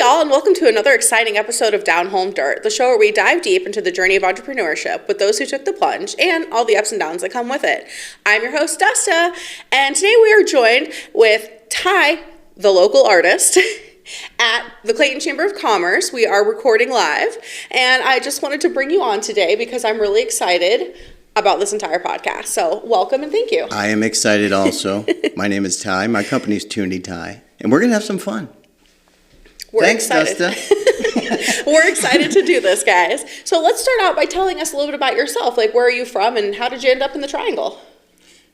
y'all, and welcome to another exciting episode of Down Home Dirt, the show where we dive deep into the journey of entrepreneurship with those who took the plunge and all the ups and downs that come with it. I'm your host, Dusta, and today we are joined with Ty, the local artist, at the Clayton Chamber of Commerce. We are recording live, and I just wanted to bring you on today because I'm really excited about this entire podcast. So welcome and thank you. I am excited also. My name is Ty. My company's Tooney Ty, and we're going to have some fun. Thanks, Dusta. We're excited to do this, guys. So let's start out by telling us a little bit about yourself. Like, where are you from, and how did you end up in the Triangle?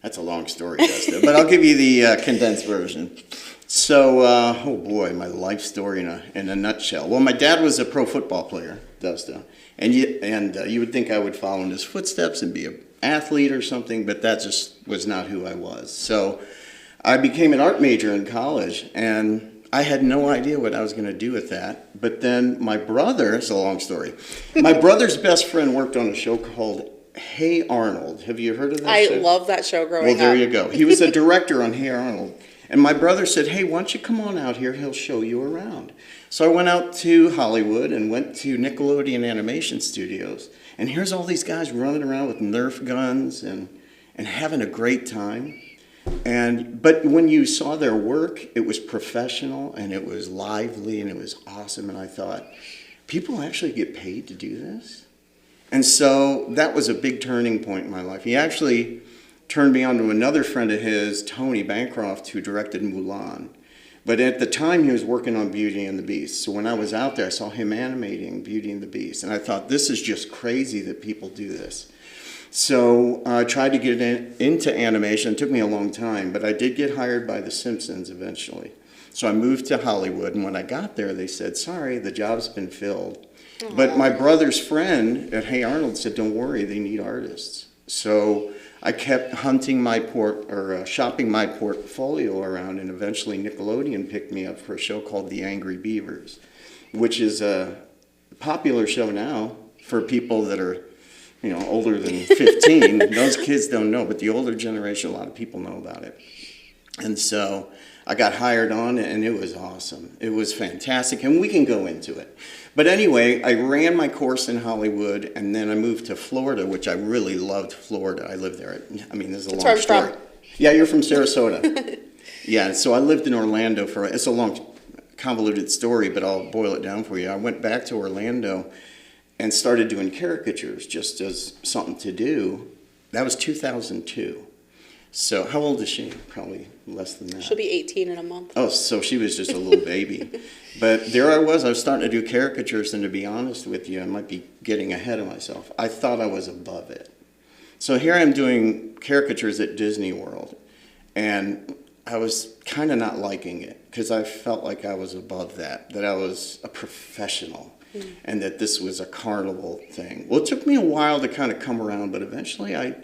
That's a long story, Dusta, but I'll give you the condensed version. So, oh boy, my life story in a nutshell. Well, my dad was a pro football player, Dusta, and you would think I would follow in his footsteps and be an athlete or something, but that just was not who I was. So I became an art major in college, and I had no idea what I was going to do with that. But then my brother, it's a long story, my brother's best friend worked on a show called Hey Arnold. Have you heard of that show? I love that show growing up. Well, there you go. He was a director on Hey Arnold. And my brother said, hey, why don't you come on out here? He'll show you around. So I went out to Hollywood and went to Nickelodeon Animation Studios. And here's all these guys running around with Nerf guns and having a great time. But when you saw their work, it was professional and it was lively and it was awesome. And I thought, people actually get paid to do this? And so that was a big turning point in my life. He actually turned me on to another friend of his, Tony Bancroft, who directed Mulan. But at the time, he was working on Beauty and the Beast. So when I was out there, I saw him animating Beauty and the Beast. And I thought, this is just crazy that people do this. So I tried to get into animation. It took me a long time, but I did get hired by The Simpsons eventually. So I moved to Hollywood, and when I got there, they said, sorry, the job's been filled. Aww. But my brother's friend at Hey Arnold said, don't worry, they need artists. So I kept hunting shopping my portfolio around, and eventually Nickelodeon picked me up for a show called The Angry Beavers, which is a popular show now for people that are older than 15. Those kids don't know, but the older generation, a lot of people know about it. And so I got hired on, and it was awesome. It was fantastic, and we can go into it. But anyway, I ran my course in Hollywood, and then I moved to Florida, which I really loved Florida. I lived there. I mean, this is a long story. Yeah, you're from Sarasota. Yeah, so I lived in Orlando it's a long, convoluted story, but I'll boil it down for you. I went back to Orlando and started doing caricatures just as something to do. That was 2002. So how old is she? Probably less than that. She'll be 18 in a month. Oh, so she was just a little baby. But there I was starting to do caricatures, and to be honest with you, I might be getting ahead of myself. I thought I was above it. So here I am doing caricatures at Disney World, and I was kind of not liking it because I felt like I was above that I was a professional. And that this was a carnival thing. Well, it took me a while to kind of come around, but eventually I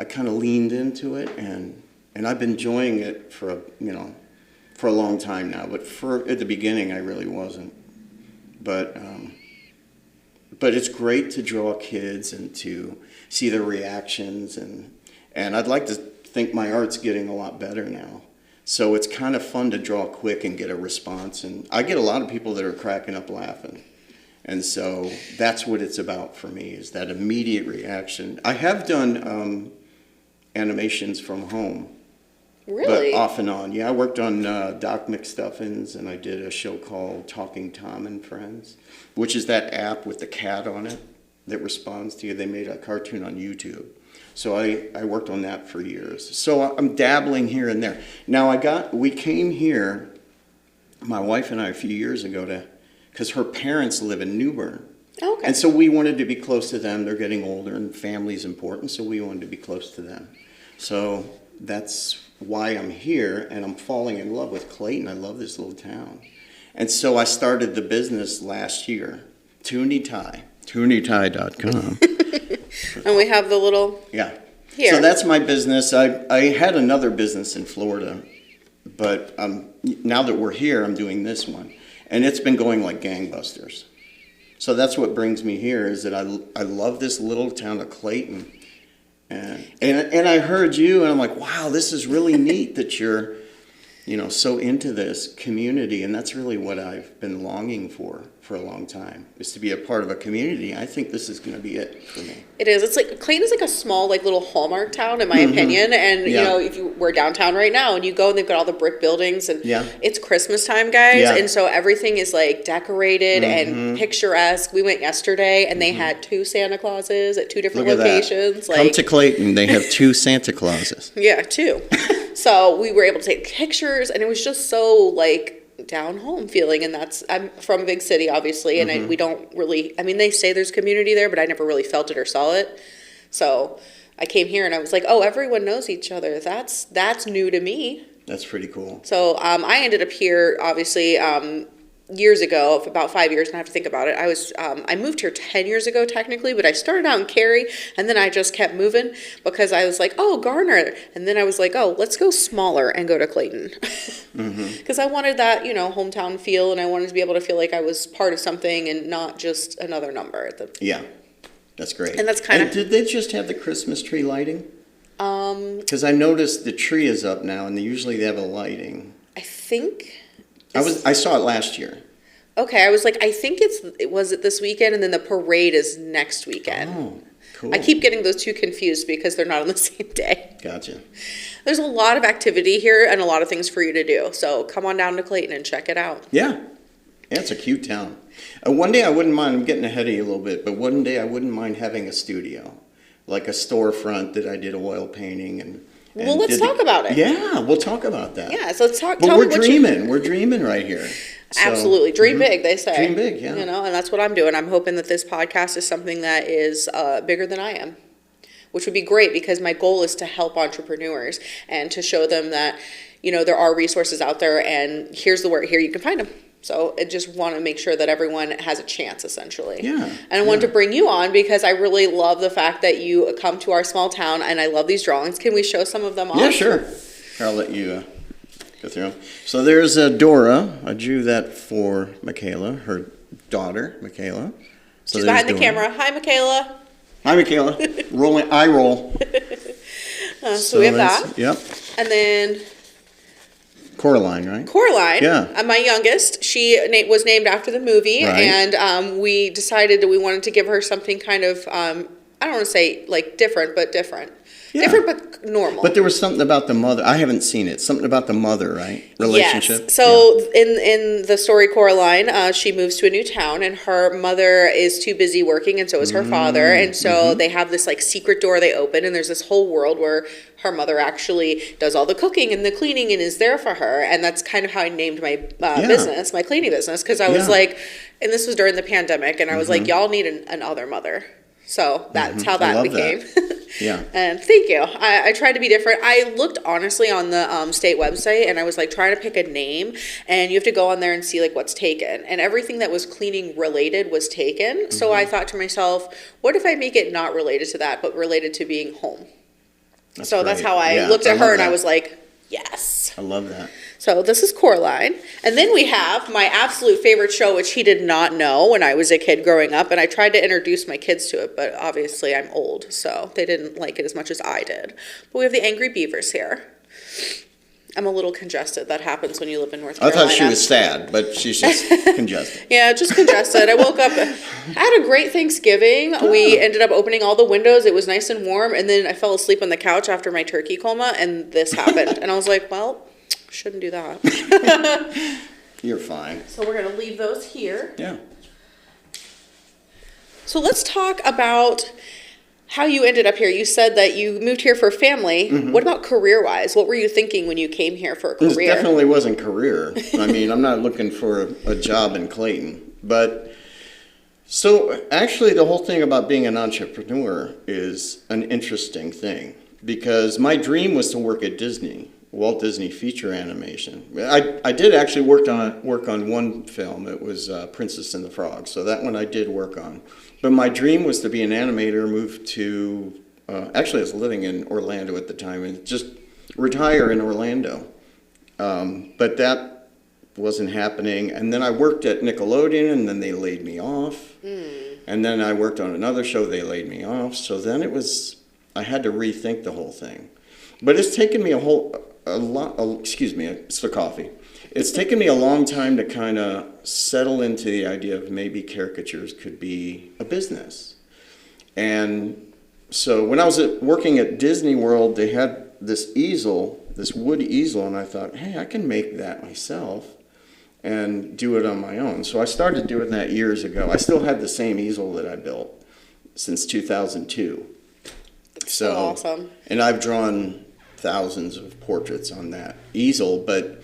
kind of leaned into it, and I've been enjoying it for a long time now. But at the beginning, I really wasn't. But it's great to draw kids and to see their reactions, and I'd like to think my art's getting a lot better now. So it's kind of fun to draw quick and get a response, and I get a lot of people that are cracking up laughing. And so that's what it's about for me, is that immediate reaction. I have done animations from home. Really? But off and on. Yeah, I worked on Doc McStuffins, and I did a show called Talking Tom and Friends, which is that app with the cat on it that responds to you. They made a cartoon on YouTube. So I worked on that for years. So I'm dabbling here and there. Now we came here, my wife and I, a few years ago because her parents live in New Bern. Okay. And so we wanted to be close to them. They're getting older, and family's important, so we wanted to be close to them. So that's why I'm here, and I'm falling in love with Clayton. I love this little town. And so I started the business last year, Tooney Ty, TooneyTy.com. And we have the little... Yeah. Here. So that's my business. I had another business in Florida, but now that we're here, I'm doing this one. And it's been going like gangbusters. So that's what brings me here, is that I love this little town of Clayton. And I heard you, and I'm like, wow, this is really neat that you're so into this community, and that's really what I've been longing for a long time, is to be a part of a community. I think this is going to be it for me. It is. It's like Clayton is like a small, like little Hallmark town, in my opinion. And if we're downtown right now, and you go and they've got all the brick buildings, and it's Christmas time, guys, and so everything is like decorated and picturesque. We went yesterday, and they had 2 Santa Clauses at 2 different locations. That. Come to Clayton; they have 2 Santa Clauses. Yeah, 2. So we were able to take pictures, and it was just so like down home feeling. And I'm from a big city, obviously, and we don't really, they say there's community there, but I never really felt it or saw it. So I came here and I was like, oh, everyone knows each other. That's new to me. That's pretty cool. So I ended up here, obviously, years ago, about 5 years, and I have to think about it. I moved here 10 years ago, technically, but I started out in Cary, and then I just kept moving because I was like, oh, Garner. And then I was like, oh, let's go smaller and go to Clayton. Because I wanted that, hometown feel, and I wanted to be able to feel like I was part of something and not just another number. Yeah, that's great. And that's kind of... Did they just have the Christmas tree lighting? Because I noticed the tree is up now, and usually they have a lighting. I think... I saw it last year. Okay, I was like, I think was it this weekend, and then the parade is next weekend. Oh, cool. I keep getting those 2 confused because they're not on the same day. Gotcha. There's a lot of activity here and a lot of things for you to do. So come on down to Clayton and check it out. Yeah. Yeah, it's a cute town. One day I wouldn't mind, I'm getting ahead of you a little bit, but one day I wouldn't mind having a studio, like a storefront that I did oil painting and well, let's talk about it. Yeah, we'll talk about that. Yeah, so let's talk. But we're dreaming. We're dreaming right here. So, absolutely. Dream big, they say. Dream big, yeah. And that's what I'm doing. I'm hoping that this podcast is something that is bigger than I am, which would be great because my goal is to help entrepreneurs and to show them that, there are resources out there and here's the word, here you can find them. So I just want to make sure that everyone has a chance, essentially. Yeah. And I wanted to bring you on because I really love the fact that you come to our small town, and I love these drawings. Can we show some of them off? Yeah, sure. I'll let you go through them. So there's Dora. I drew that for Michaela, her daughter, Michaela. So she's behind the camera. Hi, Michaela. Hi, Michaela. Eye roll. So we have that. Yep. And then... Coraline, right? Coraline, yeah. My youngest, she was named after the movie, right. And we decided that we wanted to give her something kind of, I don't want to say like different, but different. Yeah. Different but normal. But there was something about the mother. I haven't seen it. Something about the mother, right? Relationship. Yes. So in the story Coraline, she moves to a new town, and her mother is too busy working, and so is her father. And so they have this like secret door they open, and there's this whole world where her mother actually does all the cooking and the cleaning and is there for her. And that's kind of how I named my business, my cleaning business, because I was like, and this was during the pandemic, and I was like, y'all need an other mother. So that's how that became. Yeah. And thank you. I tried to be different. I looked honestly on the state website, and I was like trying to pick a name, and you have to go on there and see like what's taken, and everything that was cleaning related was taken. So I thought to myself, what if I make it not related to that, but related to being home? That's how I looked at her, and I was like, yes. I love that. So this is Coraline. And then we have my absolute favorite show, which he did not know when I was a kid growing up. And I tried to introduce my kids to it, but obviously I'm old, so they didn't like it as much as I did. But we have the Angry Beavers here. I'm a little congested. That happens when you live in North Carolina. I thought she was sad, but she's just congested. Yeah, just congested. I woke up, I had a great Thanksgiving. Oh. We ended up opening all the windows. It was nice and warm. And then I fell asleep on the couch after my turkey coma, and this happened. And I was like, well... shouldn't do that. You're fine. So we're going to leave those here. Yeah. So let's talk about how you ended up here. You said that you moved here for family. What about career-wise? What were you thinking when you came here for a career? This definitely wasn't career. I mean, I'm not looking for a job in Clayton. But so actually the whole thing about being an entrepreneur is an interesting thing because my dream was to work at Disney. Walt Disney Feature Animation. I did actually work on one film. It was Princess and the Frog. So that one I did work on. But my dream was to be an animator, move to, actually I was living in Orlando at the time, and just retire in Orlando. But that wasn't happening. And then I worked at Nickelodeon, and then they laid me off. And then I worked on another show, they laid me off. So then I had to rethink the whole thing. But it's taken me excuse me, it's the coffee. It's taken me a long time to kind of settle into the idea of maybe caricatures could be a business. And so when I was working at Disney World, they had this easel, this wood easel, and I thought, hey, I can make that myself and do it on my own. So I started doing that years ago. I still have the same easel that I built since 2002. So awesome. And I've drawn thousands of portraits on that easel, but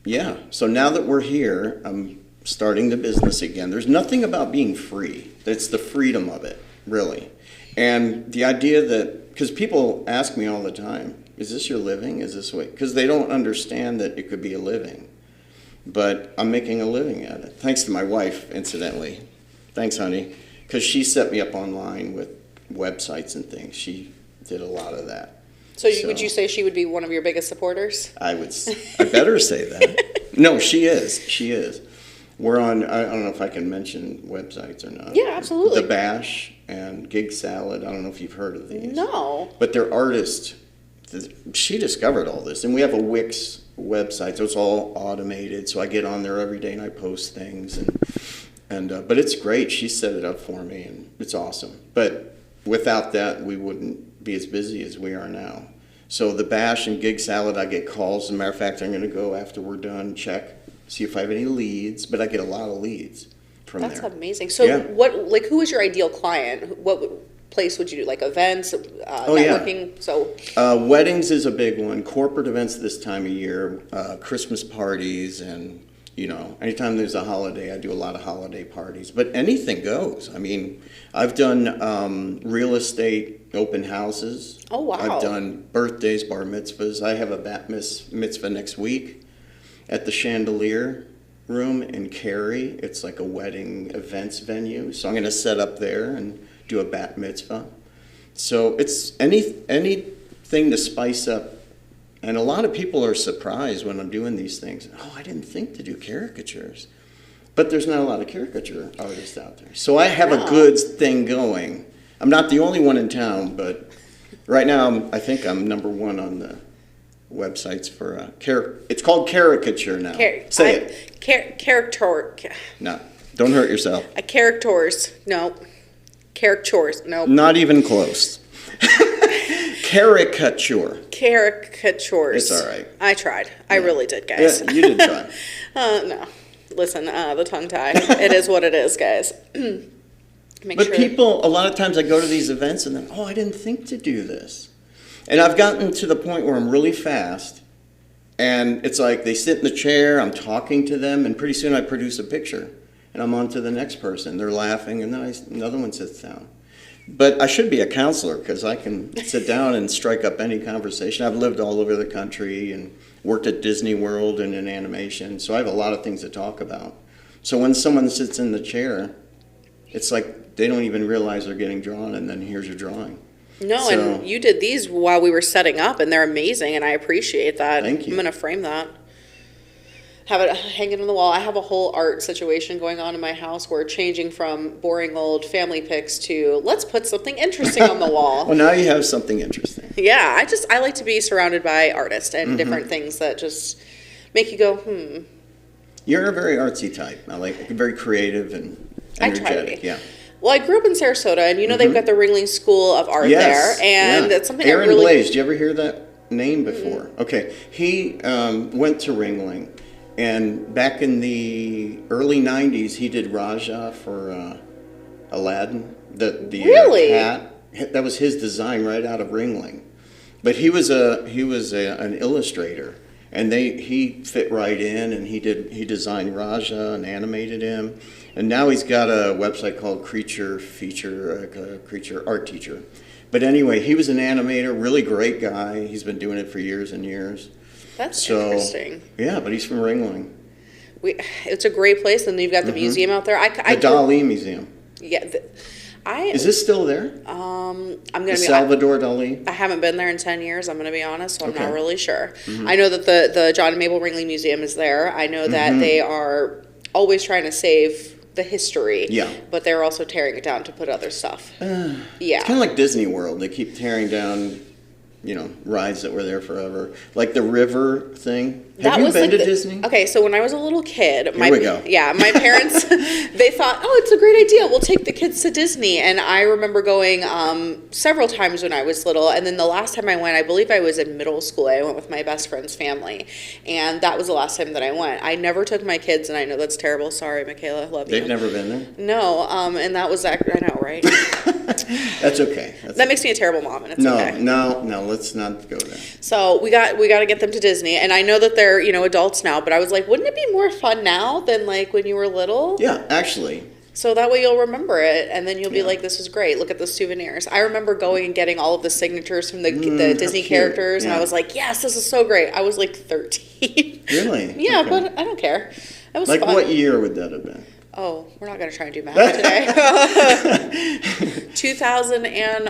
yeah, so now that we're here, I'm starting the business again. There's nothing about being free. It's the freedom of it, really. And the idea that, because people ask me all the time, is this your living? Is this what? Because they don't understand that it could be a living. But I'm making a living at it. Thanks to my wife, incidentally. Thanks, honey. Because she set me up online with websites and things. She did a lot of that. So would you say she would be one of your biggest supporters? I better say that. No, she is. She is. We're on, I don't know if I can mention websites or not. Yeah, absolutely. The Bash and Gig Salad. I don't know if you've heard of these. No. But they're artists. She discovered all this. And we have a Wix website, so it's all automated. So I get on there every day and I post things. But it's great. She set it up for me, and it's awesome. But without that, we wouldn't be as busy as we are now. So the Bash and Gig Salad, I get calls. As a matter of fact, I'm going to go after we're done, check, see if I have any leads. But I get a lot of leads from there. That's amazing. So who is your ideal client? What place would you do? Like events, networking? Yeah. So weddings is a big one. Corporate events this time of year, Christmas parties, and anytime there's a holiday, I do a lot of holiday parties. But anything goes. I mean, I've done real estate open houses. Oh, wow. I've done birthdays, bar mitzvahs. I have a bat mitzvah next week at the Chandelier Room in Cary. It's like a wedding events venue. So I'm going to set up there and do a bat mitzvah. So it's anything to spice up. And a lot of people are surprised when I'm doing these things. Oh, I didn't think to do caricatures. But there's not a lot of caricature artists out there. So I have a good thing going. I'm not the only one in town, but right now I think I'm number one on the websites for it's called caricature now. Say it. Caricature. No, don't hurt yourself. Caricatures. No. Caricatures. No. Not even close. Caricature. Caricatures. It's all right. I tried. I really did, guys. Yeah, you did try. No. Listen, the tongue tie. It is what it is, guys. People, a lot of times I go to these events and then, I didn't think to do this. And I've gotten to the point where I'm really fast, and it's like they sit in the chair, I'm talking to them, and pretty soon I produce a picture, and I'm on to the next person. They're laughing, and then another one sits down. But I should be a counselor, because I can sit down and strike up any conversation. I've lived all over the country and worked at Disney World and in animation, so I have a lot of things to talk about. So when someone sits in the chair, it's like they don't even realize they're getting drawn, and then here's your drawing. No, and you did these while we were setting up, and they're amazing, and I appreciate that. Thank you. I'm going to frame that. Have it hanging on the wall. I have a whole art situation going on in my house. We're changing from boring old family pics to let's put something interesting on the wall. Well, now you have something interesting. Yeah, I like to be surrounded by artists and different things that just make you go, You're a very artsy type. I like very creative and energetic. I try to be. Yeah. Well, I grew up in Sarasota, and they've got the Ringling School of Art there, and that's something Aaron I really... Blaze, did you ever hear that name before? Okay, he went to Ringling, and back in the early 90s, he did Raja for Aladdin, the really? cat. That was his design right out of Ringling. But he was an illustrator, and he fit right in, and he designed Raja and animated him. And now he's got a website called Creature Art Teacher. But anyway, he was an animator, really great guy. He's been doing it for years and years. That's interesting. Yeah, but he's from Ringling. It's a great place, and you've got the museum out there. The Dali Museum. Yeah. Is this still there? I'm going to be... Salvador Dali? I haven't been there in 10 years, I'm going to be honest, so I'm not really sure. I know that the John and Mabel Ringling Museum is there. I know that they are always trying to save the history, but they're also tearing it down to put other stuff. It's kind of like Disney World. They keep tearing down rides that were there forever. Like the river thing. That Have you was been like to Disney? Okay, so when I was a little kid, Here we go. my parents, they thought, oh, it's a great idea. We'll take the kids to Disney. And I remember going several times when I was little. And then the last time I went, I believe I was in middle school. I went with my best friend's family. And that was the last time that I went. I never took my kids, and I know that's terrible. Sorry, Michaela. Love you. They've never been there? No, and that was, I know, right? That's okay. That makes me a terrible mom, and it's okay. No, let's not go there. So we got to get them to Disney, and I know that they're adults now, but I was like, wouldn't it be more fun now than like when you were little? Yeah, actually. So that way you'll remember it, and then you'll be like, this is great. Look at the souvenirs. I remember going and getting all of the signatures from the Disney characters, and I was like, yes, this is so great. I was like 13. Really? Yeah, Okay. But I don't care. It was like fun. What year would that have been? Oh, we're not going to try and do math today. 2000 and,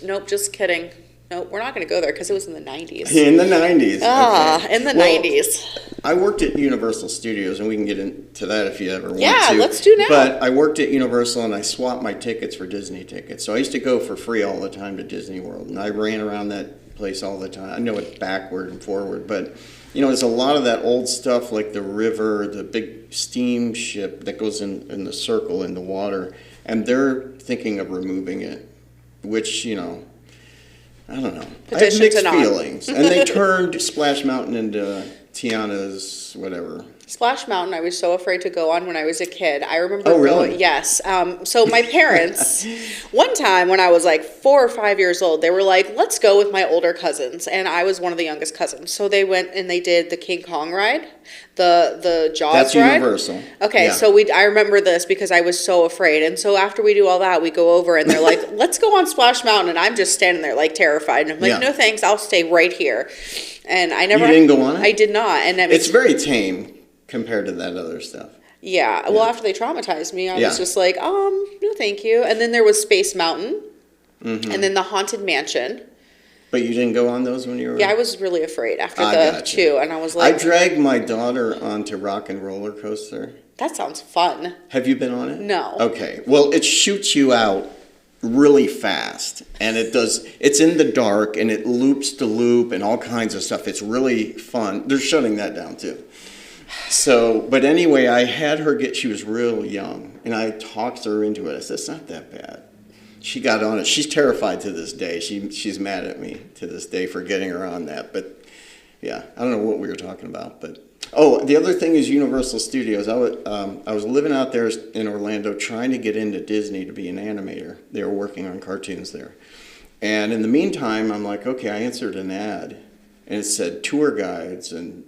nope, just kidding. Nope, we're not going to go there because it was in the 90s. In the 90s. Okay. In the 90s. I worked at Universal Studios, and we can get into that if you ever want to. Yeah, let's do now. But I worked at Universal, and I swapped my tickets for Disney tickets. So I used to go for free all the time to Disney World, and I ran around that place all the time. I know it backward and forward, but there's a lot of that old stuff, like the river, the big steamship that goes in the circle in the water, and they're thinking of removing it, which, I don't know. I have mixed feelings. And they turned Splash Mountain into Tiana's whatever. Splash Mountain, I was so afraid to go on when I was a kid. I remember really? Yes. So my parents, one time when I was like 4 or 5 years old, they were like, let's go with my older cousins. And I was one of the youngest cousins. So they went and they did the King Kong ride, the Jaws That's ride. Universal. Okay, yeah. So I remember this because I was so afraid. And so after we do all that, we go over and they're like, let's go on Splash Mountain. And I'm just standing there like terrified. And I'm like, no thanks, I'll stay right here. And I never. You didn't go on it? I did not. And it's very tame compared to that other stuff. Yeah. Well, after they traumatized me, I was just like, no, thank you. And then there was Space Mountain, and then the Haunted Mansion. But you didn't go on those when you were? Yeah, I was really afraid after the two, and I was like, I dragged my daughter onto Rock and Roller Coaster. That sounds fun. Have you been on it? No. Okay. Well, it shoots you out really fast, and it's in the dark, and it loops the loop and all kinds of stuff. It's really fun. They're shutting that down too. So, but anyway, I had her she was real young, and I talked her into it. I said, it's not that bad. She got on it. She's terrified to this day. She's mad at me to this day for getting her on that. But yeah, I don't know what we were talking about. But the other thing is Universal Studios. I was living out there in Orlando trying to get into Disney to be an animator. They were working on cartoons there. And in the meantime, I'm like, okay, I answered an ad. And it said tour guides and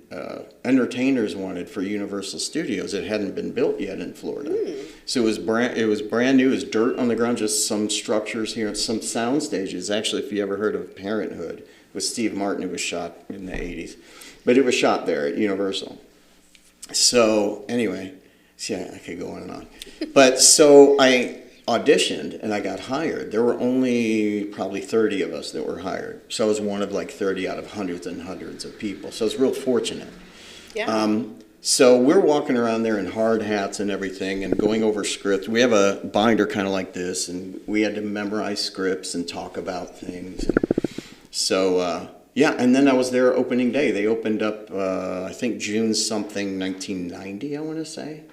entertainers wanted for Universal Studios. It hadn't been built yet in Florida. So it was brand new. It was dirt on the ground, just some structures here, some sound stages. Actually, if you ever heard of Parenthood, with Steve Martin, it was shot in the 80s. But it was shot there at Universal. So anyway, see, I could go on and on. But so I auditioned and I got hired. There were only probably 30 of us that were hired. So I was one of like 30 out of hundreds and hundreds of people. So I was real fortunate. Yeah. So we're walking around there in hard hats and everything and going over scripts. We have a binder kind of like this, and we had to memorize scripts and talk about things. So, and then I was there opening day. They opened up, I think June something, 1990, I want to say.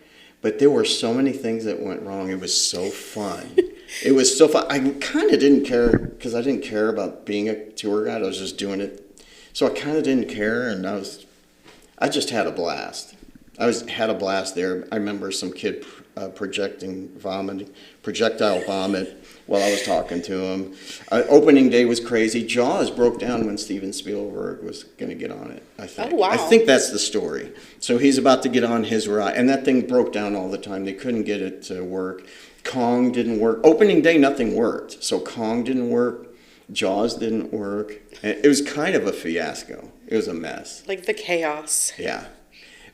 But there were so many things that went wrong. It was so fun. It was so fun. I kind of didn't care because I didn't care about being a tour guide. I was just doing it. So I kind of didn't care, and I just had a blast. Had a blast there. I remember some kid projectile vomit while I was talking to him. Opening day was crazy. Jaws broke down when Steven Spielberg was going to get on it, I think. Oh, wow. I think that's the story. So he's about to get on his ride, and that thing broke down all the time. They couldn't get it to work. Kong didn't work. Opening day, nothing worked. So Kong didn't work. Jaws didn't work. It was kind of a fiasco. It was a mess. Like the chaos. Yeah.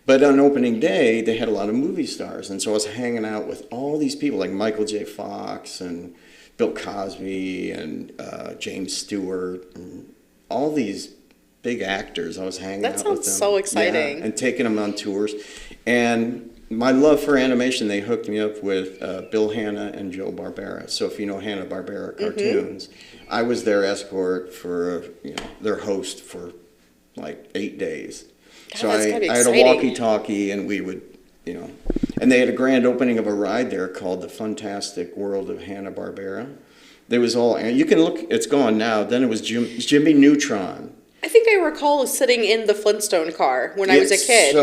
But on opening day, they had a lot of movie stars. And so I was hanging out with all these people, like Michael J. Fox and Bill Cosby and James Stewart, and all these big actors. I was hanging out with them. That sounds so exciting. Yeah, and taking them on tours. And my love for animation, they hooked me up with Bill Hanna and Joe Barbera. So if you know Hanna-Barbera cartoons, I was their escort for, their host for like 8 days. God, So that's I gotta be had a exciting. walkie-talkie, and we would, and they had a grand opening of a ride there called The Fantastic World of Hanna-Barbera. There was all, and you can look, it's gone now. Then it was Jimmy Neutron. I think I recall sitting in the Flintstone car when I was a kid.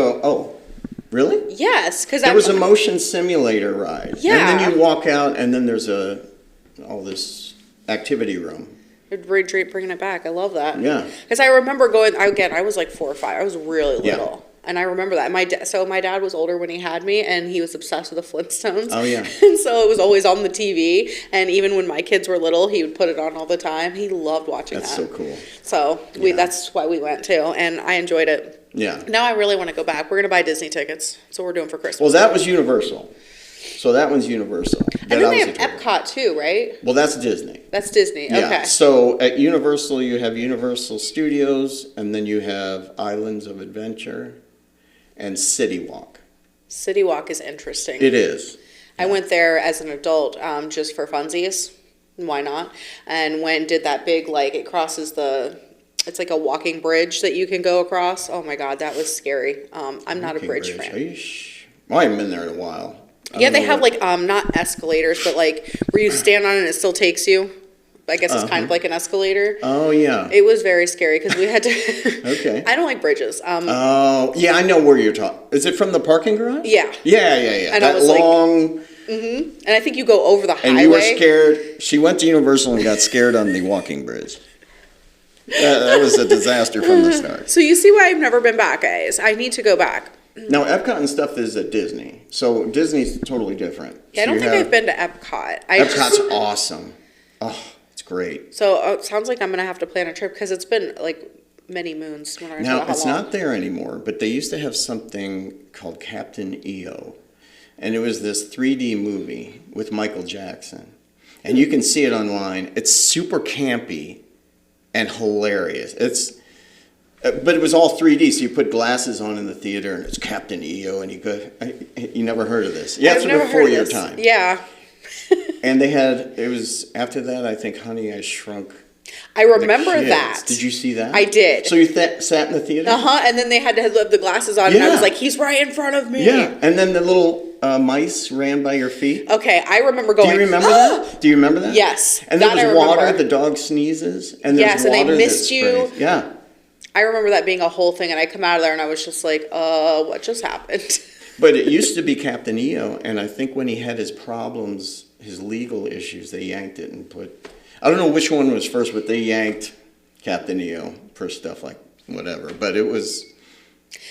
Really? Yes, because There was a motion simulator ride. Yeah. And then you walk out, and then there's all this activity room. Bringing it back. I love that. Yeah. Because I remember going, I was like 4 or 5. I was really Yeah. little. And I remember that. My dad was older when he had me, and he was obsessed with the Flintstones. Oh, yeah. And so it was always on the TV. And even when my kids were little, he would put it on all the time. He loved watching That's that. so cool. So Yeah. that's why we went too, and I enjoyed it. Yeah. Now I really want to go back. We're going to buy Disney tickets. That's what we're doing for Christmas. Well, that was Universal. So that one's Universal. And then they have Epcot too, right? Well, that's Disney. That's Disney. Yeah. Okay. So at Universal, you have Universal Studios, and then you have Islands of Adventure and City Walk. City Walk is interesting. It is. I went there as an adult just for funsies. Why not? And did that big, it crosses it's like a walking bridge that you can go across. Oh my God, that was scary. I'm not a bridge fan. Well, I haven't been there in a while. Yeah, they have not escalators, but where you stand on it and it still takes you. I guess it's kind of like an escalator. Oh, yeah. It was very scary because we had to. Okay. I don't like bridges. Oh, yeah, I know where you're talking. Is it from the parking garage? Yeah. Yeah. And that I was long. And I think you go over the highway. And you were scared. She went to Universal and got scared on the walking bridge. That was a disaster from the start. So you see why I've never been back, guys. I need to go back. Now, Epcot and stuff is at Disney. So Disney's totally different. Yeah, I don't think I've been to Epcot. Epcot's awesome. Oh, it's great. So it sounds like I'm going to have to plan a trip because it's been many moons. Now, it's not there anymore, but they used to have something called Captain EO. And it was this 3D movie with Michael Jackson. And you can see it online. It's super campy and hilarious. But it was all 3D, so you put glasses on in the theater, and it's Captain EO, and you never heard of this. Yeah, it's before your time. Yeah. And it was, after that, I think, Honey, I Shrunk. I remember the Kids. that. Did you see that? I did. So you sat in the theater? And then they had to have the glasses on, and I was like, he's right in front of me. Yeah, and then the little mice ran by your feet. Okay, I remember going. Do you remember that? Do you remember that? Yes. And there was water, the dog sneezes, and there's water. And they missed you. Yeah. I remember that being a whole thing, and I come out of there, and I was just like, what just happened? But it used to be Captain EO, and I think when he had his problems, his legal issues, they yanked it and I don't know which one was first, but they yanked Captain EO for stuff like whatever. But it was,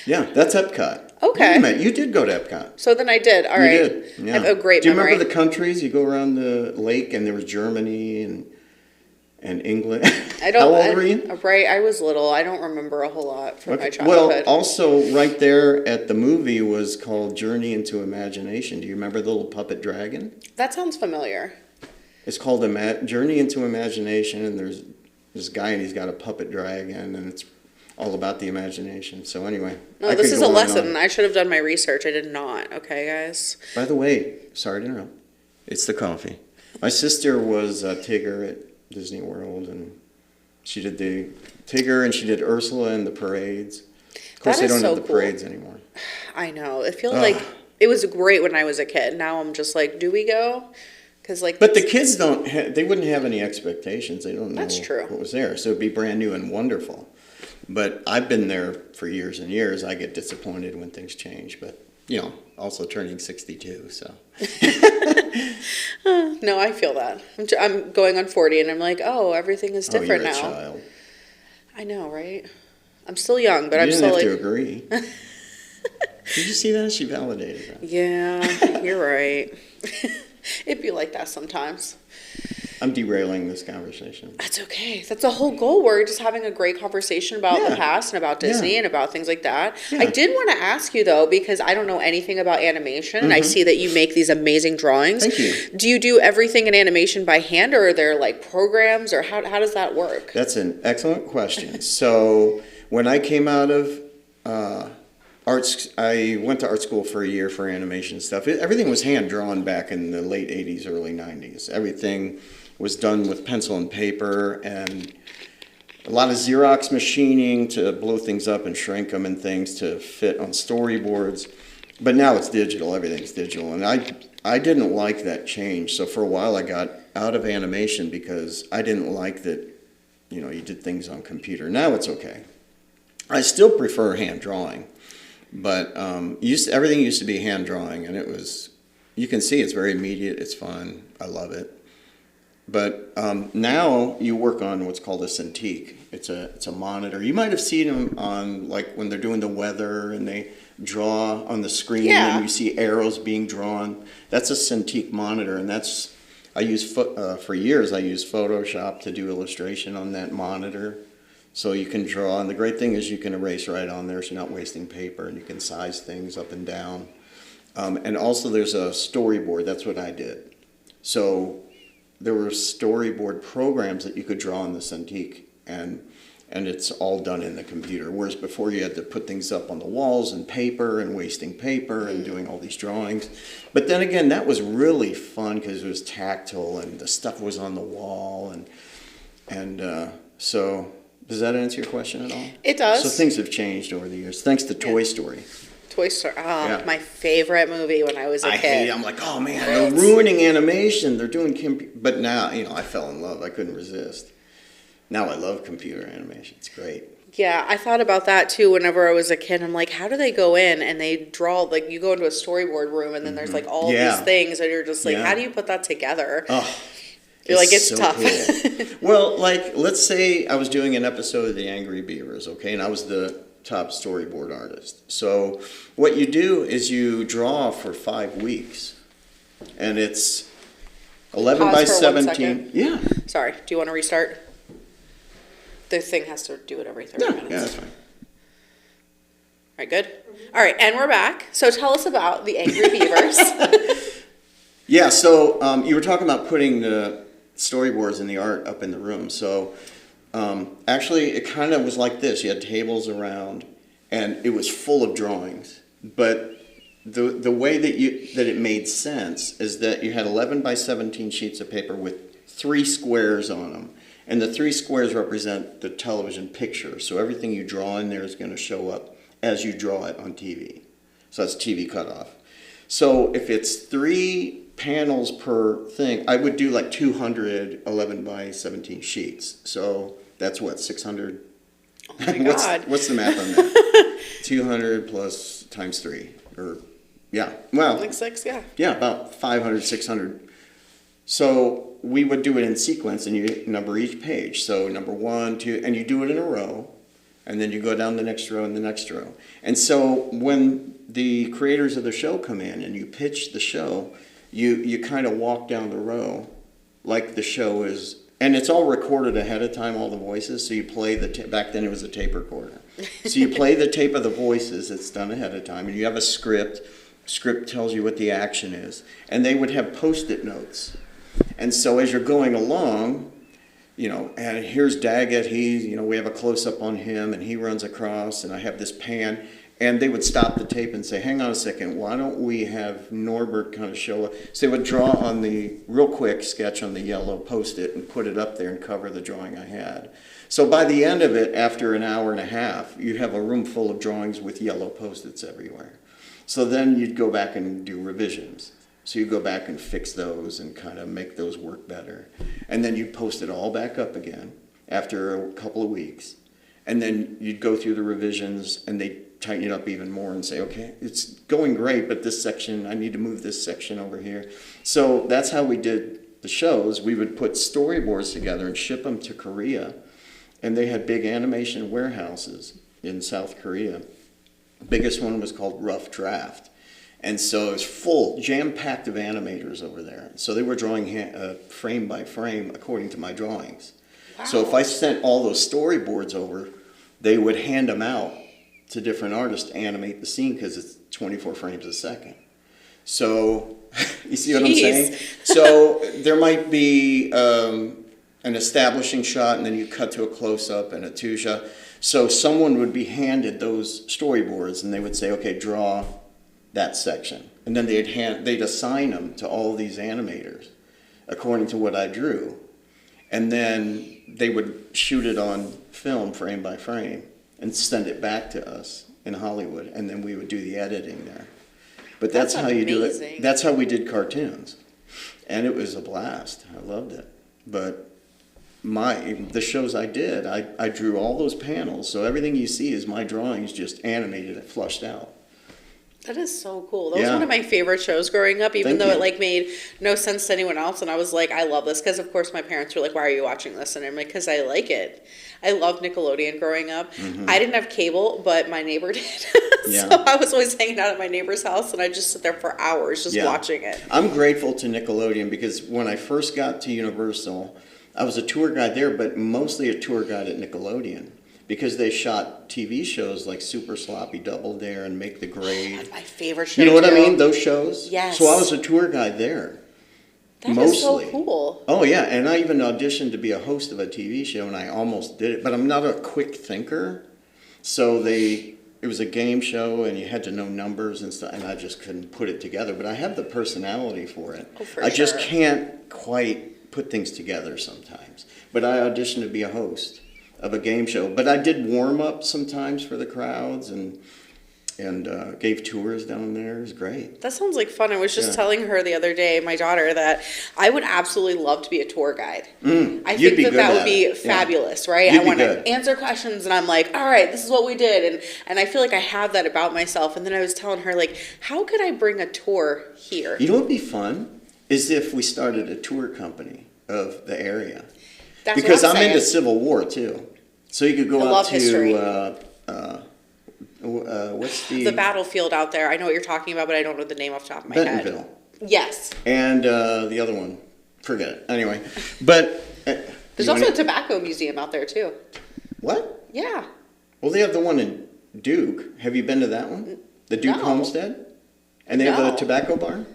that's Epcot. Okay. You did go to Epcot. So then I did. All right. You did. Yeah. I have a great memory. Do you remember the countries? You go around the lake, and there was Germany and England. How old were you? Right, I was little. I don't remember a whole lot from my childhood. Well, also right there at the movie was called Journey into Imagination. Do you remember the little puppet dragon? That sounds familiar. It's called Journey into Imagination, and there's this guy, and he's got a puppet dragon, and it's all about the imagination. So anyway. No, this is a lesson. I should have done my research. I did not. Okay, guys? By the way, sorry to interrupt. It's the coffee. My sister was Tigger at Disney World, and she did the Tigger, and she did Ursula in the parades. Of course, they don't have the parades anymore. I know. It feels like it was great when I was a kid. Now I'm just like, do we go? But the kids they wouldn't have any expectations. They don't know That's true. what was there. So it'd be brand new and wonderful. But I've been there for years and years. I get disappointed when things change. But, also turning 62, so. No, I feel that. I'm going on 40, and I'm like, everything is different you're a now. Child. I know, right? I'm still young, but I'm still still like... You didn't have to agree. Did you see that? She validated that. Yeah, you're right. It'd be like that sometimes. I'm derailing this conversation. That's okay. That's the whole goal. We're just having a great conversation about the past and about Disney and about things like that. Yeah. I did want to ask you, though, because I don't know anything about animation, and I see that you make these amazing drawings. Thank you. Do you do everything in animation by hand, or are there, programs, or how does that work? That's an excellent question. So when I came out of Arts. I went to art school for a year for animation stuff. Everything was hand drawn back in the late '80s, early '90s. Everything was done with pencil and paper, and a lot of Xerox machining to blow things up and shrink them and things to fit on storyboards. But now it's digital. Everything's digital, and I didn't like that change. So for a while, I got out of animation because I didn't like that. You did things on computer. Now it's okay. I still prefer hand drawing. But everything used to be hand drawing, and you can see it's very immediate, it's fun, I love it. But now you work on what's called a Cintiq. It's a monitor. You might have seen them on, like, when they're doing the weather and they draw on the screen and you see arrows being drawn. That's a Cintiq monitor, and for years I used Photoshop to do illustration on that monitor. So you can draw, and the great thing is you can erase right on there, so you're not wasting paper, and you can size things up and down. And also there's a storyboard. That's what I did. So there were storyboard programs that you could draw on the Cintiq, and it's all done in the computer. Whereas before you had to put things up on the walls and paper and wasting paper and doing all these drawings. But then again, that was really fun because it was tactile and the stuff was on the wall, so. Does that answer your question at all? It does. So things have changed over the years, thanks to Toy Story. Toy Story, my favorite movie when I was a kid. I'm like, oh man, they're ruining animation. They're doing but now, I fell in love. I couldn't resist. Now I love computer animation. It's great. Yeah, I thought about that too whenever I was a kid. I'm like, how do they go in and they draw, like, you go into a storyboard room and then there's like all these things and you're just like, how do you put that together? Oh. You're like, it's so tough. Cool. Well, like, let's say I was doing an episode of The Angry Beavers, okay, and I was the top storyboard artist. So what you do is you draw for 5 weeks, and it's 11 by 17. Yeah. Sorry, do you want to restart? The thing has to do it every 30 minutes. Yeah, that's fine. All right, good. All right, and we're back. So tell us about The Angry Beavers. Yeah, so you were talking about putting the storyboards and the art up in the room. So actually it kind of was like this. You had tables around and it was full of drawings. But the way that it made sense is that you had 11 by 17 sheets of paper with 3 squares on them. And the 3 squares represent the television picture. So everything you draw in there is going to show up as you draw it on TV. So that's TV cutoff. So if it's 3 panels per thing, I would do like 200 11 by 17 sheets. So that's what, 600? Oh my God. What's the math on that? 200 plus times 3, or well, like 6, about 500, 600. So we would do it in sequence, and you number each page. So number 1, 2, and you do it in a row, and then you go down the next row and the next row. And so when the creators of the show come in and you pitch the show, you kind of walk down the row like the show is, and it's all recorded ahead of time, all the voices, so you play back then it was a tape recorder. So you play the tape of the voices, it's done ahead of time, and you have a script tells you what the action is, and they would have Post-it notes. And so as you're going along, and here's Daggett, we have a close-up on him, and he runs across, and I have this pan. And they would stop the tape and say, hang on a second, why don't we have Norbert kind of show up? So they would draw on the, real quick, sketch on the yellow Post-it and put it up there and cover the drawing I had. So by the end of it, after an hour and a half, you have a room full of drawings with yellow Post-its everywhere. So then you'd go back and do revisions. So you go back and fix those and kind of make those work better. And then you'd post it all back up again after a couple of weeks. And then you'd go through the revisions and they'd tighten it up even more and say, okay, it's going great, but this section, I need to move this section over here. So that's how we did the shows. We would put storyboards together and ship them to Korea. And they had big animation warehouses in South Korea. The biggest one was called Rough Draft. And so it was full, jam-packed of animators over there. So they were drawing frame by frame according to my drawings. Wow. So if I sent all those storyboards over, they would hand them out to different artists to animate the scene because it's 24 frames a second. So you see what I'm saying? So there might be an establishing shot and then you cut to a close-up and a 2 shot. So someone would be handed those storyboards, and they would say, okay, draw that section. And then they'd assign them to all these animators according to what I drew. And then they would shoot it on film frame by frame and send it back to us in Hollywood, and then we would do the editing there. But that's how you do it. That's how we did cartoons. And it was a blast. I loved it. But the shows I did, I drew all those panels, so everything you see is my drawings just animated and flushed out. That is so cool. That was one of my favorite shows growing up, even though it like made no sense to anyone else. And I was like, I love this, because of course my parents were like, why are you watching this? And I'm like, because I like it. I loved Nickelodeon growing up. I didn't have cable, but my neighbor did. So I was always hanging out at my neighbor's house, and I'd just sit there for hours just watching it. I'm grateful to Nickelodeon, because when I first got to Universal, I was a tour guide there, but mostly a tour guide at Nickelodeon, because they shot TV shows like Super Sloppy Double Dare and Make the Grade. That's my favorite show. You know what I mean? Those shows? Yes. So I was a tour guide there. That is so cool. Oh, yeah. And I even auditioned to be a host of a TV show, and I almost did it. But I'm not a quick thinker. So it was a game show, and you had to know numbers and stuff, and I just couldn't put it together. But I have the personality for it. Oh, for I just can't quite put things together sometimes. But I auditioned to be a host of a game show. But I did warm-up sometimes for the crowds, and gave tours down there. It was great. That sounds like fun. I was just telling her the other day, my daughter, that I would absolutely love to be a tour guide. I think that would be fabulous, right? I want to answer questions, and I'm like, all right, this is what we did. And I feel like I have that about myself. And then I was telling her, like, how could I bring a tour here? You know what would be fun? Is if we started a tour company of the area. That's because what I'm into Civil War, too. So you could go out to... what's the battlefield out there? I know what you're talking about, but I don't know the name off the top of my head. Bentonville. Yes. And the other one, forget it. Anyway, but there's also a tobacco museum out there too. What? Yeah. Well, they have the one in Duke. Have you been to that one? The Duke Homestead? And they have the tobacco barn.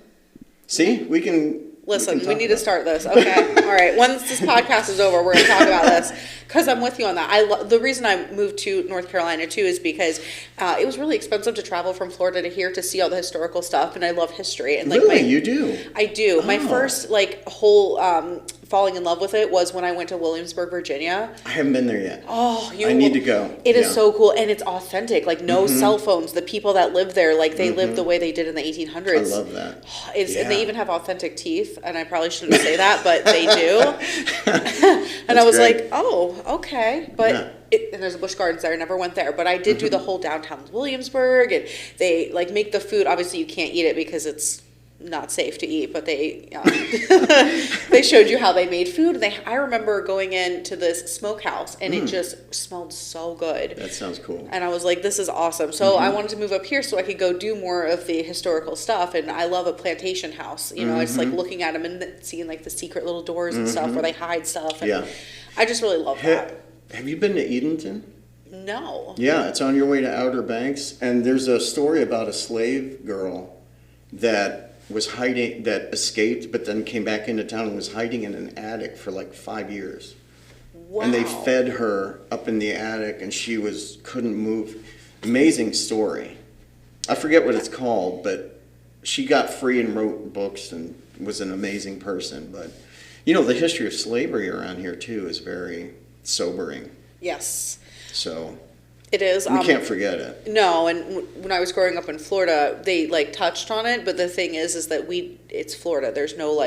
See, we can. Listen, we need to start this. Okay. All right. Once this podcast is over, we're going to talk about this, because I'm with you on that. The reason I moved to North Carolina, too, is because it was really expensive to travel from Florida to here to see all the historical stuff, and I love history. And really? You do? I do. Oh. My first, whole falling in love with it was when I went to Williamsburg, Virginia. I haven't been there yet. Oh, I need to go. It is so cool, and it's authentic. Like, no cell phones. The people that live there, like, they live the way they did in the 1800s. I love that. And they even have authentic teeth, and I probably shouldn't say that, but they do. And I was like, oh, okay. But and there's a Busch Gardens there. I never went there, but I did do the whole downtown Williamsburg, and they make the food. Obviously, you can't eat it because it's not safe to eat, but they they showed you how they made food. And I remember going into this smokehouse, and it just smelled so good. That sounds cool. And I was like, this is awesome. So I wanted to move up here so I could go do more of the historical stuff. And I love a plantation house. You know, it's like looking at them and seeing like the secret little doors and stuff where they hide stuff. And I just really love that. Have you been to Edenton? No. Yeah, it's on your way to Outer Banks. And there's a story about a slave girl that was hiding, that escaped, but then came back into town and was hiding in an attic for like 5 years. Wow. And they fed her up in the attic, and she couldn't move. Amazing story. I forget what it's called, but she got free and wrote books and was an amazing person. But, you know, the history of slavery around here, too, is very sobering. Yes. So... It is. We can't forget it. No, and when I was growing up in Florida, they touched on it, but the thing is that it's Florida. There's no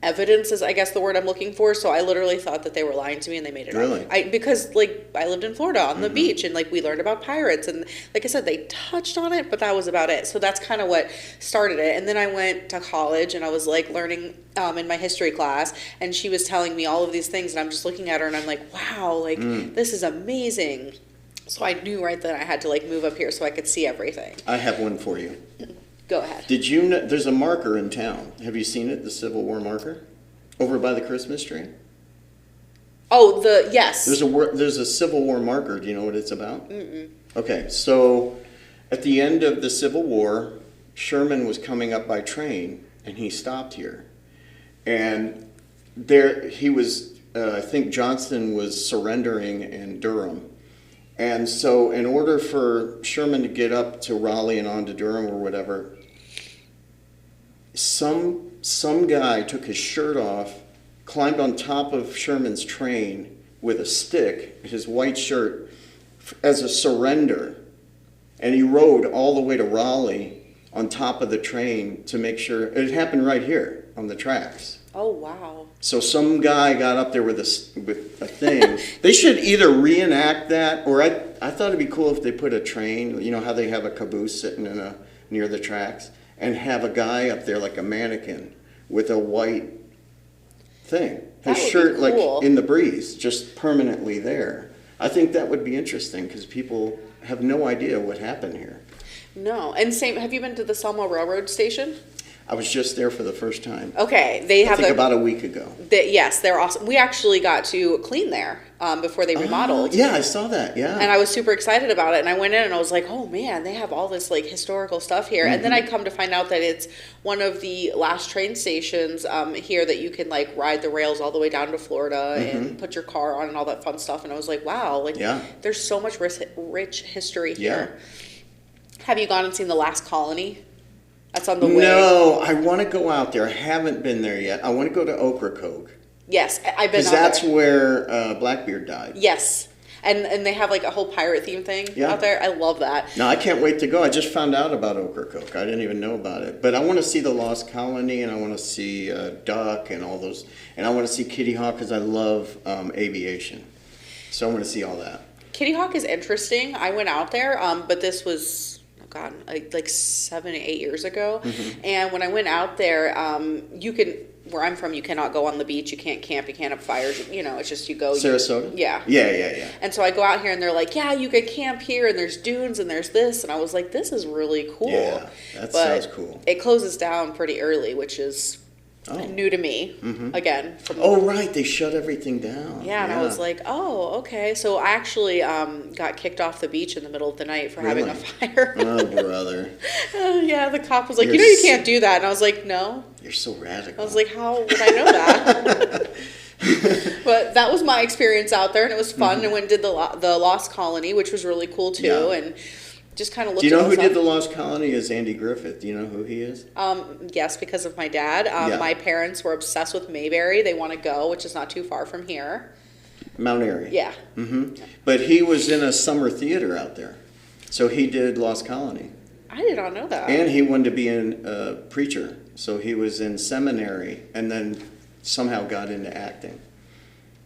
evidence is I guess the word I'm looking for. So I literally thought that they were lying to me, and they made it up. Because I lived in Florida on the beach, and we learned about pirates, and like I said, they touched on it, but that was about it. So that's kind of what started it. And then I went to college, and I was learning in my history class, and she was telling me all of these things, and I'm just looking at her, and I'm like, wow, this is amazing. So I knew right then I had to move up here so I could see everything. I have one for you. Go ahead. Did you know there's a marker in town? Have you seen it? The Civil War marker, over by the Christmas tree. Oh, yes. There's a Civil War marker. Do you know what it's about? Mm-mm. Okay, so at the end of the Civil War, Sherman was coming up by train, and he stopped here, and there he was. I think Johnston was surrendering in Durham. And so in order for Sherman to get up to Raleigh and on to Durham or whatever, some guy took his shirt off, climbed on top of Sherman's train with a stick, his white shirt, as a surrender. And he rode all the way to Raleigh on top of the train to make sure, it happened right here on the tracks. Oh, wow. So some guy got up there with a thing. They should either reenact that, or I thought it'd be cool if they put a train, you know how they have a caboose sitting near the tracks, and have a guy up there like a mannequin with a white thing. His shirt cool. Like in the breeze, just permanently there. I think that would be interesting because people have no idea what happened here. No. And have you been to the Selma Railroad Station? I was just there for the first time. Okay, they have about a week ago. Yes, they're awesome. We actually got to clean there before they remodeled. Yeah, I saw that. Yeah, and I was super excited about it. And I went in and I was like, "Oh man, they have all this like historical stuff here." Mm-hmm. And then I come to find out that it's one of the last train stations here that you can like ride the rails all the way down to Florida and put your car on and all that fun stuff. And I was like, "Wow, like there's so much rich history here." Yeah. Have you gone and seen the Last Colony? That's on the way. No, I want to go out there. I haven't been there yet. I want to go to Ocracoke. Yes, I've been out there. Because that's where Blackbeard died. Yes, and they have like a whole pirate theme thing out there. I love that. No, I can't wait to go. I just found out about Ocracoke. I didn't even know about it. But I want to see the Lost Colony, and I want to see Duck and all those. And I want to see Kitty Hawk because I love aviation. So I want to see all that. Kitty Hawk is interesting. I went out there, but this was... God, like 7 to 8 years ago. Mm-hmm. And when I went out there, where I'm from, you cannot go on the beach, you can't camp, you can't have fires, you know, it's just you go. Sarasota? Yeah. Yeah. And so I go out here and they're like, yeah, you can camp here and there's dunes and there's this. And I was like, this is really cool. Yeah, that sounds cool. It closes down pretty early, which is new to me, again. Right, they shut everything down. Yeah, and I was like, oh, okay. So I actually got kicked off the beach in the middle of the night for having a fire. Oh, brother. Yeah, the cop was like, you can't do that. And I was like, no. You're so radical. I was like, how would I know that? But that was my experience out there, and it was fun. And went and did the Lost Colony, which was really cool, too. Yeah. And just kind of looked. Do you know who did the Lost Colony? Is Andy Griffith. Do you know who he is? Yes, because of my dad. My parents were obsessed with Mayberry. They want to go, which is not too far from here. Mount Airy. Yeah. But he was in a summer theater out there, so he did Lost Colony. I did not know that. And he wanted to be a preacher, so he was in seminary, and then somehow got into acting.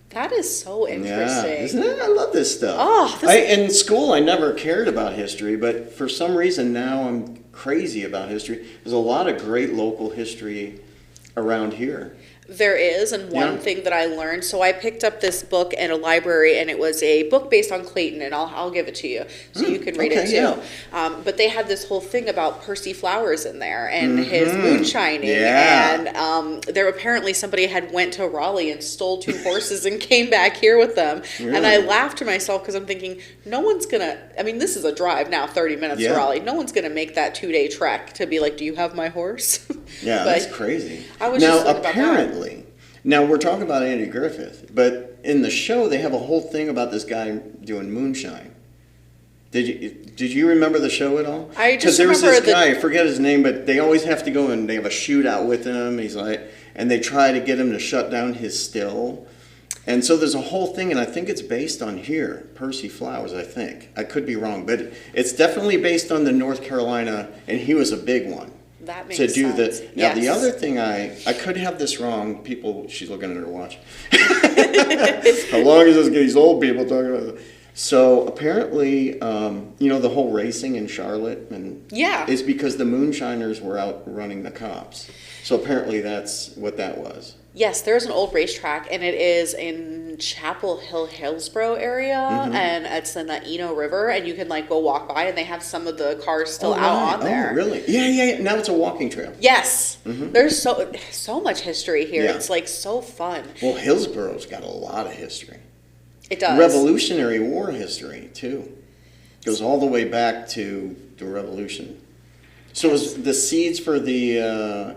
That is so interesting. Yeah, isn't it? I love this stuff. Oh, in school, I never cared about history, but for some reason now I'm crazy about history. There's a lot of great local history around here. There is, and one thing that I learned, so I picked up this book in a library, and it was a book based on Clayton, and I'll give it to you, so you can read it too. Yeah. But they had this whole thing about Percy Flowers in there, and his moonshining, and there apparently somebody had went to Raleigh and stole 2 horses and came back here with them, and I laughed to myself because I'm thinking, no one's gonna, I mean, this is a drive now, 30 minutes to Raleigh, no one's gonna make that 2-day trek to be like, do you have my horse? Yeah, that's crazy. I was just thinking about that. Apparently, now we're talking about Andy Griffith, but in the show they have a whole thing about this guy doing moonshine. Did you remember the show at all? I just remember because there was this guy, I forget his name, but they always have to go and they have a shootout with him. He's like, and they try to get him to shut down his still. And so there's a whole thing, and I think it's based on here, Percy Flowers, I think. I could be wrong, but it's definitely based on the North Carolina, and he was a big one. That makes to do sense. Now, the other thing, I could have this wrong. People, she's looking at her watch. How long is these old people talking about this? So apparently, the whole racing in Charlotte is because the moonshiners were out running the cops. So apparently that's what that was. Yes, there's an old racetrack, and it is in Chapel Hill, Hillsborough area, and it's in the Eno River, and you can go walk by, and they have some of the cars still out on there. Oh, really? Yeah. Now it's a walking trail. Yes. There's so much history here. Yeah. It's so fun. Well, Hillsborough's got a lot of history. It does. Revolutionary War history, too. Goes all the way back to the Revolution. So it was the seeds for the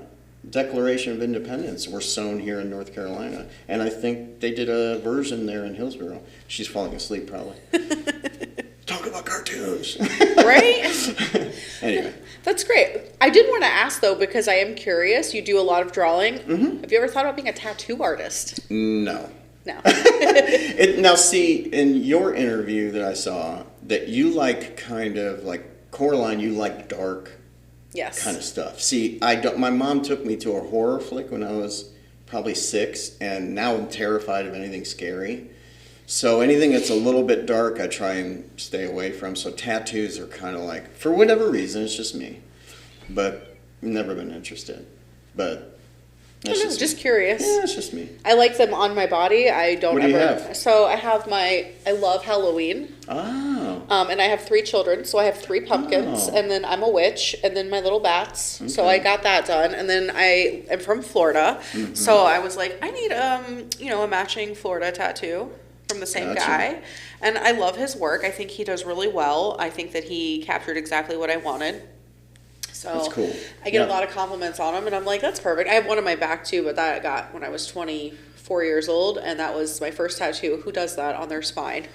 Declaration of Independence were sown here in North Carolina. And I think they did a version there in Hillsborough. She's falling asleep, probably. gross. Right? Anyway. That's great. I did want to ask, though, because I am curious. You do a lot of drawing. Mm-hmm. Have you ever thought about being a tattoo artist? No. No. Now, see, in your interview that I saw, that you like kind of like Coraline, you like dark Yes. kind of stuff. See, I don't. My mom took me to a horror flick when I was probably 6, and now I'm terrified of anything scary. So anything that's a little bit dark, I try and stay away from. So tattoos are kind of like, for whatever reason, it's just me. But never been interested. But that's just curious. Yeah, it's just me. I like them on my body. I don't What do you have? So I love Halloween. Oh. And I have 3 children, so I have 3 pumpkins, Oh. and then I'm a witch, and then my little bats. Okay. So I got that done, and then I am from Florida, so I was like, I need a matching Florida tattoo from the same Gotcha. guy, and I love his work. I think he does really well. I think that he captured exactly what I wanted. So That's cool. I get a Yeah. lot of compliments on him, and I'm like, that's perfect. I have one on my back too, but that I got when I was 24 years old, and that was my first tattoo. Who does that on their spine?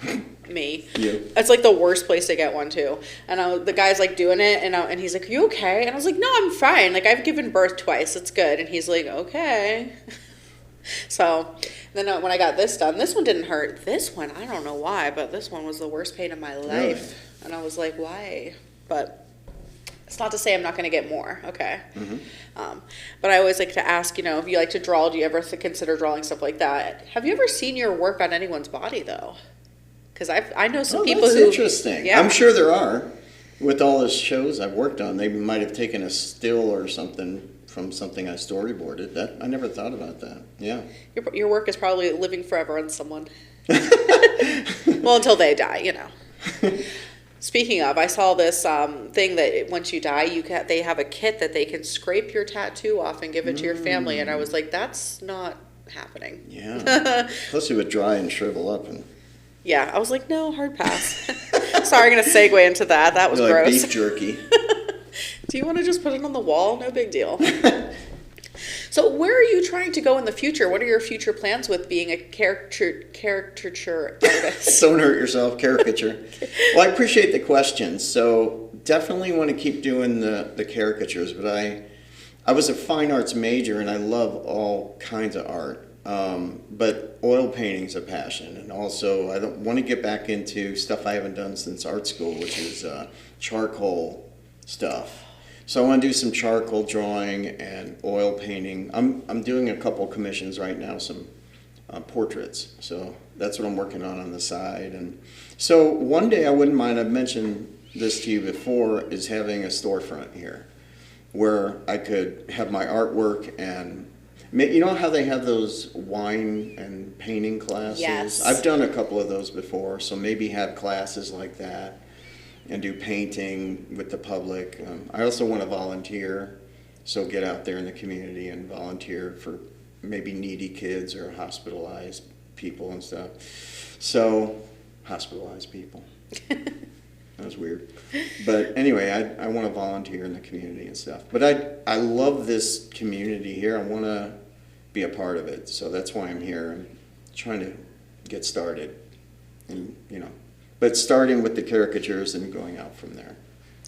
Me. You. It's like the worst place to get one too. And the guy's like doing it, and he's like, "Are you okay?" And I was like, "No, I'm fine. Like I've given birth twice. It's good." And he's like, "Okay." So then when I got this done, this one didn't hurt. This one, I don't know why, but this one was the worst pain of my life. Really? And I was like, why? But it's not to say I'm not going to get more, okay? Mm-hmm. But I always like to ask, if you like to draw, do you ever consider drawing stuff like that? Have you ever seen your work on anyone's body, though? Because I know some people that's who... interesting. Yeah. I'm sure there are. With all the shows I've worked on, they might have taken a still or something from something I storyboarded. That I never thought about that. Yeah. Your work is probably living forever on someone. Well, until they die, Speaking of, I saw this thing that once you die, they have a kit that they can scrape your tattoo off and give it to your family. And I was like, that's not happening. Yeah. Plus it would dry and shrivel up. And Yeah, I was like, no, hard pass. Sorry, I'm going to segue into that. That was like gross. beef jerky. Do you want to just put it on the wall? No big deal. So where are you trying to go in the future? What are your future plans with being a caricature artist? Don't hurt yourself, caricature. Well, I appreciate the question. So definitely want to keep doing the caricatures, but I was a fine arts major and I love all kinds of art. But oil painting's a passion, and also I don't want to get back into stuff I haven't done since art school, which is charcoal stuff. So I want to do some charcoal drawing and oil painting. I'm doing a couple commissions right now, some portraits. So that's what I'm working on the side. And so one day I wouldn't mind, I've mentioned this to you before, is having a storefront here where I could have my artwork and you know how they have those wine and painting classes? Yes. I've done a couple of those before, so maybe have classes like that and do painting with the public. I also want to volunteer, so get out there in the community and volunteer for maybe needy kids or hospitalized people and stuff. So, hospitalized people. That was weird. But anyway, I want to volunteer in the community and stuff. But I love this community here. I want to be a part of it. So that's why I'm here. I'm trying to get started. And, but starting with the caricatures and going out from there.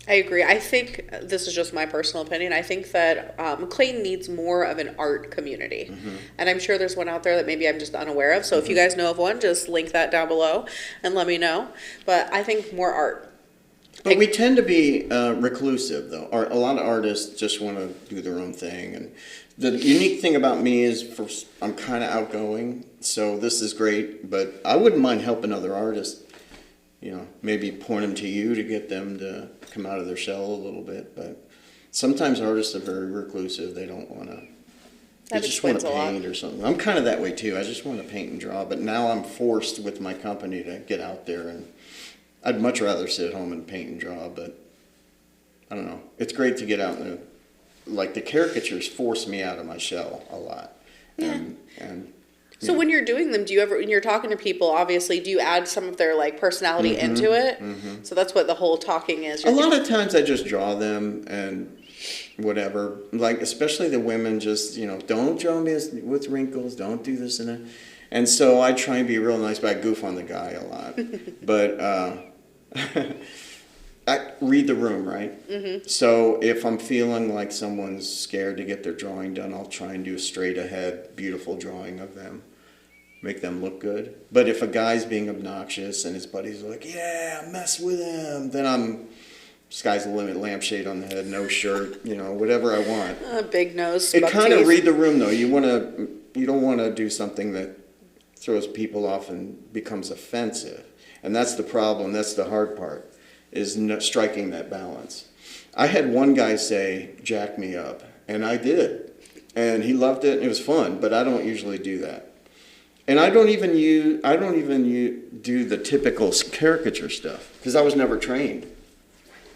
I agree. I think, this is just my personal opinion, I think that Clayton needs more of an art community. Mm-hmm. And I'm sure there's one out there that maybe I'm just unaware of. So if you guys know of one, just link that down below and let me know. But I think more art. But we tend to be reclusive, though. A lot of artists just want to do their own thing. And the unique thing about me is I'm kind of outgoing, so this is great. But I wouldn't mind helping other artists, maybe point them to you to get them to come out of their shell a little bit. But sometimes artists are very reclusive. They don't want to. They just want to paint or something. I'm kind of that way, too. I just want to paint and draw. But now I'm forced with my company to get out there and I'd much rather sit at home and paint and draw, but I don't know. It's great to get out and the caricatures force me out of my shell a lot. Yeah. And So when you're doing them, when you're talking to people, obviously, do you add some of their personality into it? Mm-hmm. So that's what the whole talking is. A lot of times I just draw them and whatever. Especially the women just, don't draw me with wrinkles, don't do this and that. And so I try and be real nice, but I goof on the guy a lot. But I read the room, right? Mm-hmm. So if I'm feeling like someone's scared to get their drawing done, I'll try and do a straight ahead, beautiful drawing of them. Make them look good. But if a guy's being obnoxious and his buddies are like, yeah, mess with him, then I'm sky's the limit, lampshade on the head, no shirt, whatever I want. Big nose. It kind of read the room though. You don't want to do something that throws people off and becomes offensive. And that's the problem. That's the hard part, is striking that balance. I had one guy say, jack me up, and I did. And he loved it and it was fun, but I don't usually do that. And I don't even do the typical caricature stuff because I was never trained.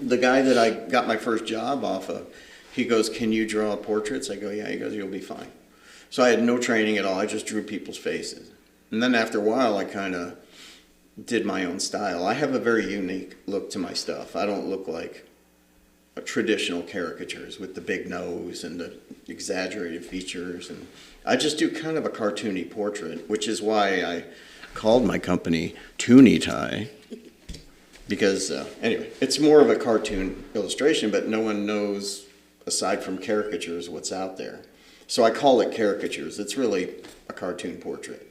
The guy that I got my first job off of, he goes, can you draw portraits? I go, yeah. He goes, you'll be fine. So I had no training at all. I just drew people's faces. And then after a while, I kind of did my own style. I have a very unique look to my stuff. I don't look like traditional caricatures with the big nose and the exaggerated features, and I just do kind of a cartoony portrait, which is why I called my company Tooney Ty, because anyway, it's more of a cartoon illustration, but no one knows aside from caricatures what's out there. So I call it caricatures. It's really a cartoon portrait.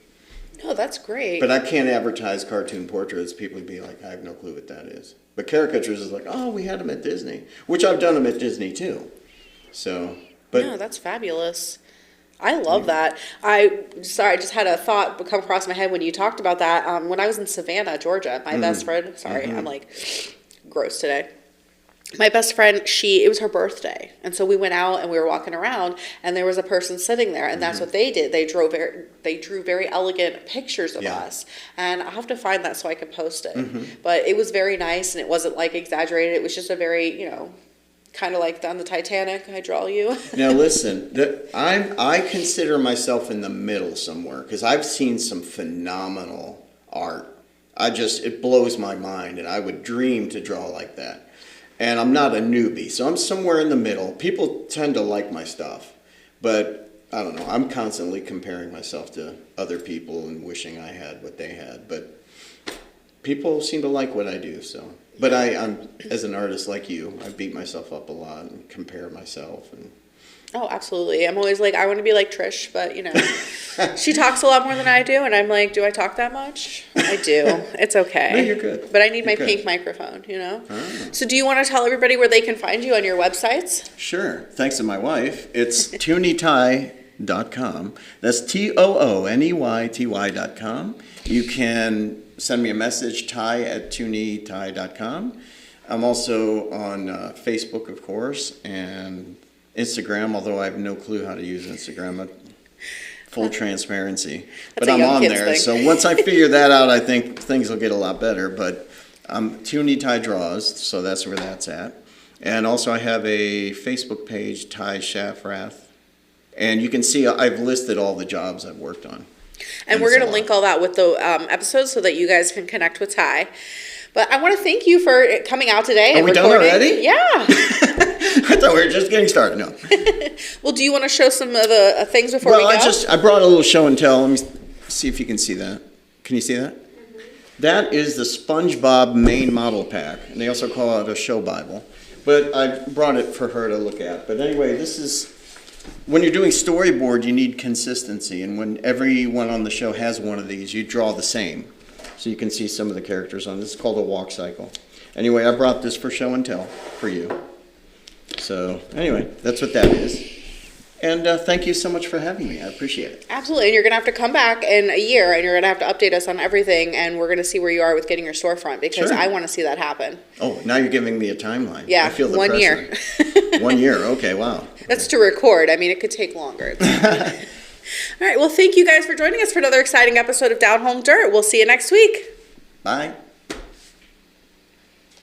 No, that's great. But I can't advertise cartoon portraits. People would be like, I have no clue what that is. But caricatures is like, oh, we had them at Disney, which I've done them at Disney too. So, but no, that's fabulous. I love that. I just had a thought come across my head when you talked about that. When I was in Savannah, Georgia, my best friend, I'm like gross today. My best friend, it was her birthday. And so we went out and we were walking around and there was a person sitting there and that's what they did. They drew very elegant pictures of us. And I'll have to find that so I can post it. But it was very nice and it wasn't like exaggerated. It was just a very, kind of like on the Titanic, I draw you. Now listen, I consider myself in the middle somewhere because I've seen some phenomenal art. It blows my mind and I would dream to draw like that. And I'm not a newbie, so I'm somewhere in the middle. People tend to like my stuff, but I don't know. I'm constantly comparing myself to other people and wishing I had what they had. But people seem to like what I do, so. But I'm as an artist like you, I beat myself up a lot and compare myself. Oh, absolutely. I'm always like, I want to be like Trish, but she talks a lot more than I do, and I'm like, do I talk that much? I do. It's okay. No, you're good. But I need my pink microphone, So do you want to tell everybody where they can find you on your websites? Sure. Thanks to my wife. It's tooneyty.com. That's TOONEYTY.com. You can send me a message, ty@tooneyty.com. I'm also on Facebook, of course, and Instagram, although I have no clue how to use Instagram. Full transparency. But I'm on there. Thing. So once I figure that out, I think things will get a lot better. But Tooney Ty Draws, so that's where that's at. And also I have a Facebook page, Ty Shafrath. And you can see I've listed all the jobs I've worked on. And we're going to link all that with the episodes so that you guys can connect with Ty. But I want to thank you for coming out today and recording. Are we done already? Yeah. I thought we were just getting started. No. Well, do you want to show some of the things before we go? I brought a little show and tell. Let me see if you can see that. Can you see that? That is the SpongeBob main model pack. And they also call it a show Bible. But I brought it for her to look at. But anyway, this is, when you're doing storyboard, you need consistency. And when everyone on the show has one of these, you draw the same. So you can see some of the characters on this. It's called a walk cycle. Anyway, I brought this for show and tell for you. So anyway, that's what that is. And thank you so much for having me. I appreciate it. Absolutely. And you're going to have to come back in a year and you're going to have to update us on everything. And we're going to see where you are with getting your storefront because I want to see that happen. Oh, now you're giving me a timeline. Yeah, I feel the 1 pressure. year. 1 year. Okay, wow. That's to record. I mean, it could take longer. All right. Well, thank you guys for joining us for another exciting episode of Down Home Dirt. We'll see you next week. Bye.